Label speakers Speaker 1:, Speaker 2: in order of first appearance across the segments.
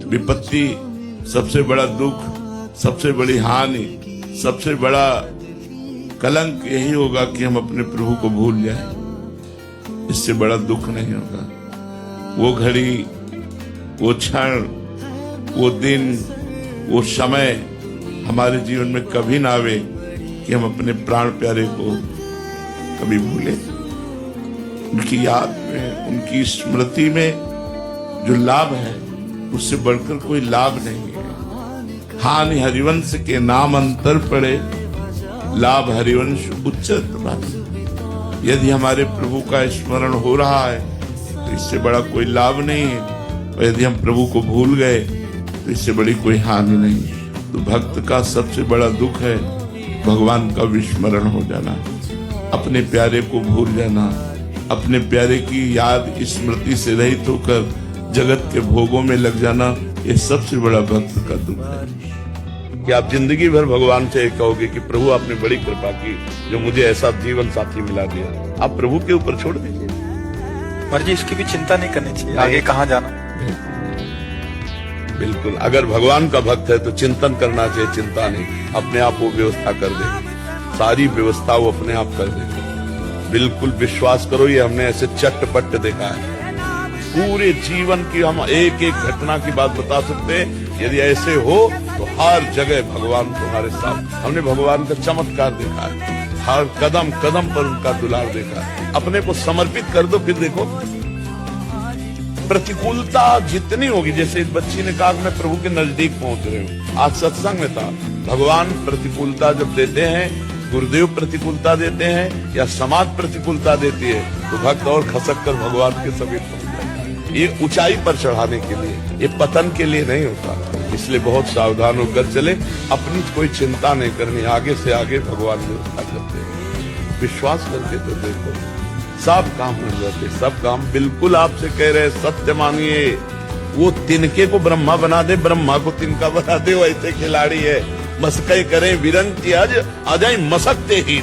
Speaker 1: विपत्ति, सबसे बड़ा दुख, सबसे बड़ी हानि, सबसे बड़ा कलंक यही होगा कि हम अपने प्रभु को भूल जाएं। इससे बड़ा दुख नहीं होगा। वो घड़ी, वो क्षण, वो दिन, वो समय हमारे जीवन में कभी ना आवे कि हम अपने प्राण प्यारे को कभी भूले। उनकी याद में, उनकी स्मृति में जो लाभ है उससे बढ़कर कोई लाभ नहीं है। हानि हरिवंश के नाम अंतर पड़े, लाभ हरिवंश उच्चत भाती। यदि हमारे प्रभु का स्मरण हो रहा है तो इससे बड़ा कोई लाभ नहीं है, और यदि हम प्रभु को भूल गए तो इससे बड़ी कोई हानि नहीं है। तो भक्त का सबसे बड़ा दुख है भगवान का विस्मरण हो जाना, अपने प्यारे को भूल जाना, अपने प्यारे की याद स्मृति से रहित होकर जगत के भोगों में लग जाना। ये सबसे बड़ा भक्त का दुख है कि आप जिंदगी भर भगवान से कहोगे कि प्रभु आपने बड़ी कृपा की जो मुझे ऐसा जीवन साथी मिला दिया। आप प्रभु के ऊपर छोड़ दीजिए।
Speaker 2: पर जी इसकी भी चिंता नहीं करनी चाहिए, आगे कहाँ जाना।
Speaker 1: बिल्कुल, अगर भगवान का भक्त है तो चिंतन करना चाहिए, चिंता नहीं। अपने आप वो व्यवस्था कर देगी, सारी व्यवस्था वो अपने आप कर देगी। बिल्कुल विश्वास करो, ये हमने ऐसे चट्टपट देखा है। पूरे जीवन की हम एक एक घटना की बात बता सकते हैं। यदि ऐसे हो तो हर जगह भगवान तुम्हारे साथ। हमने भगवान का चमत्कार देखा है, हर कदम कदम पर उनका दुलार देखा है। अपने को समर्पित कर दो, फिर देखो प्रतिकूलता जितनी होगी। जैसे इस बच्ची ने कहा मैं प्रभु के नजदीक पहुंच रहे हूँ। आज सत्संग में था, भगवान प्रतिकूलता जब देते हैं, गुरुदेव प्रतिकूलता देते हैं या समाज प्रतिकूलता देती है, तो भक्त और खसक कर भगवान के समीप पहुंच जाता है। ये ऊंचाई पर चढ़ाने के लिए, ये पतन के लिए नहीं होता। इसलिए बहुत सावधान होकर चले, अपनी कोई चिंता नहीं करनी, आगे से आगे भगवान व्यवस्था करते हैं। विश्वास करके तो देखो, सब काम हो जाते, सब काम। बिल्कुल आपसे कह रहे, सत्य मानिए। वो तिनके को ब्रह्मा बना दे, ब्रह्मा को तिनका बना दे, वैसे खिलाड़ी है। मस्कई करे विरंती आ जाए मसकते ही।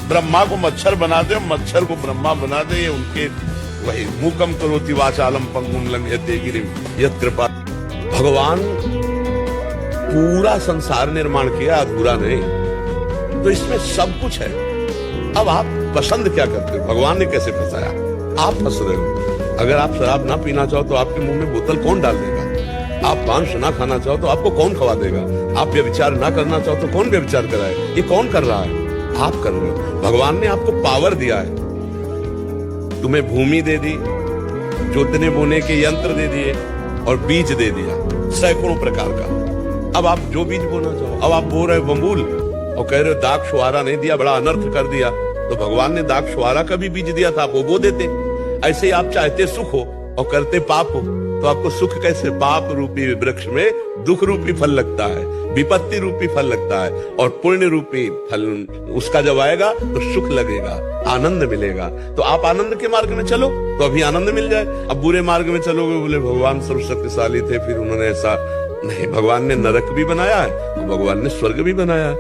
Speaker 1: ब्रह्मा को मच्छर बना दे, मच्छर को ब्रह्मा बना दे। ये उनके वही मुकम करोति वाचालम पंगुम लंघयते गिरिम यत् कृपा। भगवान पूरा संसार निर्माण किया, अधूरा नहीं। तो इसमें सब कुछ है। अब आप पसंद क्या करते हो? भगवान ने कैसे फंसाया? आप फंस रहे हो। अगर आप शराब ना पीना चाहो तो आपके मुंह में बोतल कौन डाल देगा? आप मांस ना खाना चाहो तो आपको कौन खवा देगा? आप व्यभिचार ना करना चाहो तो कौन व्यभिचार कराए? ये कौन कर रहा है? आप कर रहे हो। भगवान ने आपको पावर दिया है, तुम्हें भूमि दे दी, जोतने बोने के यंत्र दे दिए और बीज दे दिया सैकड़ों प्रकार का। अब आप जो बीज बोना चाहो, अब आप बो रहे हो बम्बूल और कह रहे हो दाग शुआरा नहीं दिया, बड़ा अनर्थ कर दिया। तो भगवान ने दाग शुआरा का भी बीज दिया था, आप वो बो देते। ऐसे ही आप चाहते सुख हो और करते पाप हो, तो आपको सुख कैसे? पाप रूपी वृक्ष में दुख रूपी फल लगता है, विपत्ति रूपी फल लगता है, और पुण्य रूपी फल उसका जब आएगा तो सुख लगेगा, आनंद मिलेगा। तो आप आनंद के मार्ग में चलो तो अभी आनंद मिल जाए। अब बुरे मार्ग में चलोगे, बोले भगवान सर्वशक्तिशाली थे, फिर उन्होंने ऐसा नहीं। भगवान ने नरक भी बनाया है, भगवान ने स्वर्ग भी बनाया है।